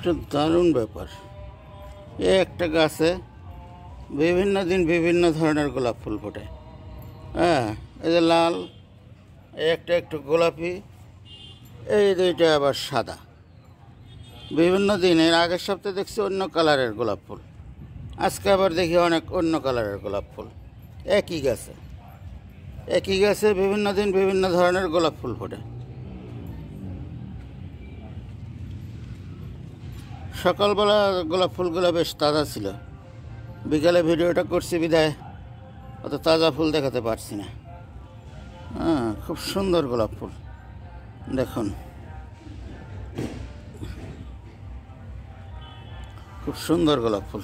একটা দারুণ ব্যাপার। একটা গাছে বিভিন্ন দিন বিভিন্ন ধরনের গোলাপ ফুল ফোটে। হ্যাঁ, এই যে লাল, একটা একটু গোলাপি, এই দুইটা আবার সাদা। বিভিন্ন দিন, এর আগের সপ্তাহে দেখছি অন্য কালারের গোলাপ ফুল, আজকে আবার দেখি অনেক অন্য কালারের গোলাপ ফুল। একই গাছে বিভিন্ন দিন বিভিন্ন ধরনের গোলাপ ফুল ফোটে। সকালবেলা গোলাপ ফুলগুলো বেশ তাজা ছিল, বিকালে ভিডিওটা করছি বিদায় অত তাজা ফুল দেখাতে পারছি না। হ্যাঁ, খুব সুন্দর গোলাপ ফুল, দেখুন খুব সুন্দর গোলাপ ফুল।